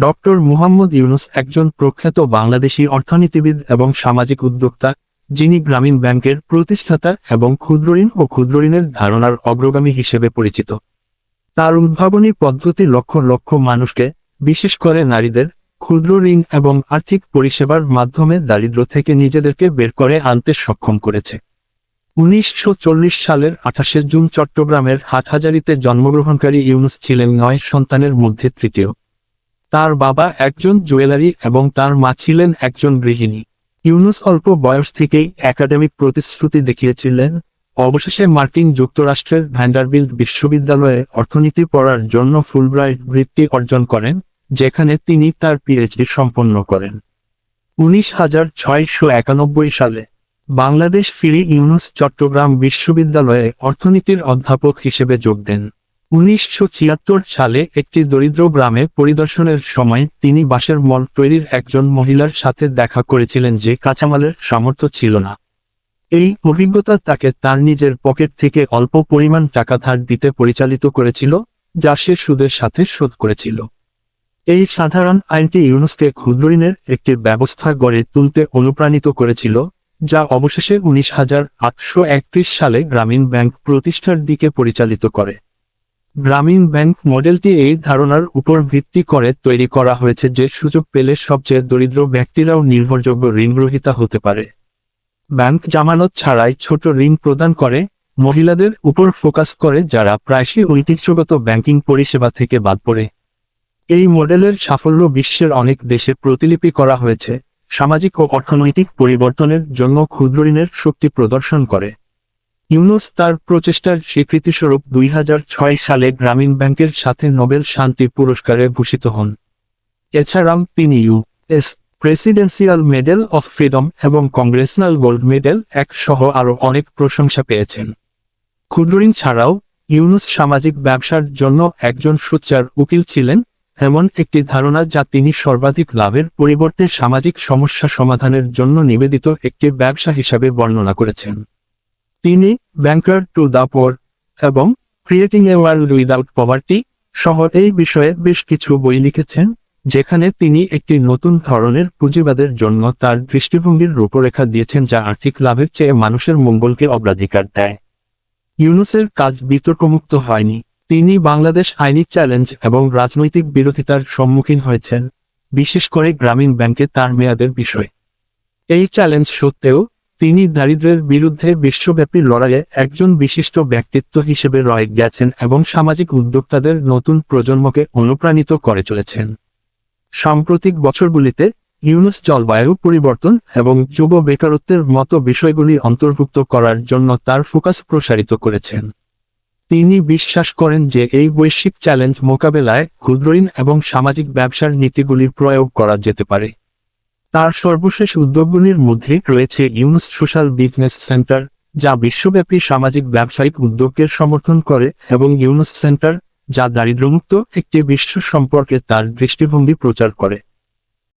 Doctor Muhammad Yunus একজন প্রখ্যাত বাংলাদেশী অর্থনীতিবিদ এবং সামাজিক উদ্যোক্তা, যিনি গ্রামীণ ব্যাংকের প্রতিষ্ঠাতা এবং ক্ষুদ্রঋণ ও ক্ষুদ্রঋণের ধারণার অগ্রগামী হিসেবে পরিচিত। তার উদ্ভাবনী পদ্ধতি লক্ষ লক্ষ মানুষকে, বিশেষ করে নারীদের, ক্ষুদ্র ঋণ এবং আর্থিক পরিষেবার মাধ্যমে দারিদ্র্য থেকে নিজেদেরকে বের করে আনতে সক্ষম করেছে। 1940 সালের 28 জুন চট্টগ্রামের হাটহাজারীতে জন্মগ্রহণকারী ইউনুস ছিলেন 9 সন্তানের মধ্যে তৃতীয়। তার বাবা একজন জুয়েলারি এবং তার মা ছিলেন একজন গৃহিণী। ইউনুস অল্প বয়স থেকেই একাডেমিক প্রতিশ্রুতি দেখিয়েছিলেন। অবশেষে মার্কিন যুক্তরাষ্ট্রের ভ্যান্ডারবিল্ট বিশ্ববিদ্যালয়ে অর্থনীতি পড়ার জন্য ফুলব্রাইট বৃত্তি অর্জন করেন, যেখানে তিনি তার পিএইচডি সম্পন্ন করেন। 1991 সালে বাংলাদেশ ফিরে ইউনুস চট্টগ্রাম বিশ্ববিদ্যালয়ে অর্থনীতির অধ্যাপক হিসেবে যোগ দেন। 1976 সালে একটি দরিদ্র গ্রামে পরিদর্শনের সময় তিনি বাঁশের মল তৈরির একজন মহিলার সাথে দেখা করেছিলেন যে কাঁচামালের সামর্থ্য ছিল না। এই অভিজ্ঞতা তাকে তার নিজের পকেট থেকে অল্প পরিমাণ টাকা ধার দিতে পরিচালিত করেছিল, যা সে সুদের সাথে শোধ করেছিল। এই সাধারণ আইনটি ইউনুসকে ক্ষুদ্রঋণের একটি ব্যবস্থা গড়ে তুলতে অনুপ্রাণিত করেছিল, যা অবশেষে 1931 সালে গ্রামীণ ব্যাংক প্রতিষ্ঠার দিকে পরিচালিত করে। গ্রামীণ ব্যাংক মডেলটি এই ধারণার উপর ভিত্তি করে তৈরি করা হয়েছে যে সুযোগ পেলে সবচেয়ে দরিদ্র ব্যক্তিরাও নির্ভরযোগ্য ঋণগ্রহীতা হতে পারে। ব্যাংক জামানত ছাড়াই ছোট ঋণ প্রদান করে, মহিলাদের উপর ফোকাস করে যারা প্রায়শই ঐতিহ্যগত ব্যাংকিং পরিষেবা থেকে বাদ পড়ে। এই মডেলের সাফল্য বিশ্বের অনেক দেশে প্রতিলিপি করা হয়েছে, সামাজিক ও অর্থনৈতিক পরিবর্তনের জন্য ক্ষুদ্রঋণের শক্তি প্রদর্শন করে। ইউনুস তার প্রচেষ্টার স্বীকৃতিস্বরূপ 2006 সালে গ্রামীণ ব্যাংকের সাথে নোবেল শান্তি পুরস্কারে ভূষিত হন। এছাড়াও তিনি ইউ.এস. প্রেসিডেন্সিয়াল মেডেল অফ ফ্রিডম এবং কংগ্রেসনাল গোল্ড মেডেল সহ আরও অনেক প্রশংসা পেয়েছেন। ক্ষুদ্রঋণ ছাড়াও ইউনুস সামাজিক ব্যবসার জন্য একজন সোচ্চার উকিল ছিলেন, এমন একটি ধারণা যা তিনি সর্বাধিক লাভের পরিবর্তে সামাজিক সমস্যা সমাধানের জন্য নিবেদিত একটি ব্যবসা হিসাবে বর্ণনা করেছেন। তিনি ব্যাংকার টু দ্য পোর এবং creating a world without poverty সহ এই বিষয়ে বেশ কিছু বই লিখেছেন, যেখানে তিনি একটি নতুন ধরনের পুঁজিবাদের জন্য তার দৃষ্টিভঙ্গির রূপরেখা দিয়েছেন যা আর্থিক লাভের চেয়ে মানুষের মঙ্গলকে অগ্রাধিকার দেয়। ইউনুসের কাজ বিতর্কমুক্ত হয়নি। তিনি বাংলাদেশ আইনি চ্যালেঞ্জ এবং রাজনৈতিক বিরোধিতার সম্মুখীন হয়েছেন, বিশেষ করে গ্রামীণ ব্যাংকে তার মেয়াদের বিষয়। এই চ্যালেঞ্জ সত্ত্বেও তিনি দারিদ্র্যের বিরুদ্ধে বিশ্বব্যাপী লড়াইয়ে একজন বিশিষ্ট ব্যক্তিত্ব হিসেবে রয়ে গেছেন এবং সামাজিক উদ্যোক্তাদের নতুন প্রজন্মকে অনুপ্রাণিত করে চলেছেন। সাম্প্রতিক বছরগুলিতে ইউনুস জলবায়ু পরিবর্তন এবং যুব বেকারত্বের মতো বিষয়গুলি অন্তর্ভুক্ত করার জন্য তার ফোকাস প্রসারিত করেছেন। তিনি বিশ্বাস করেন যে এই বৈশ্বিক চ্যালেঞ্জ মোকাবেলায় ক্ষুদ্রঋণ এবং সামাজিক ব্যবসার নীতিগুলির প্রয়োগ করা যেতে পারে। তার সর্বশেষ উদ্যোগগুলির মধ্যে রয়েছে ইউনুস সোশ্যাল বিজনেস সেন্টার, যা বিশ্বব্যাপী সামাজিক ব্যবসায়িক উদ্যোগকে সমর্থন করে, এবং ইউনুস সেন্টার, যা দারিদ্র্যমুক্ত একটি বিশ্ব সম্পর্কে তার দৃষ্টিভঙ্গি প্রচার করে।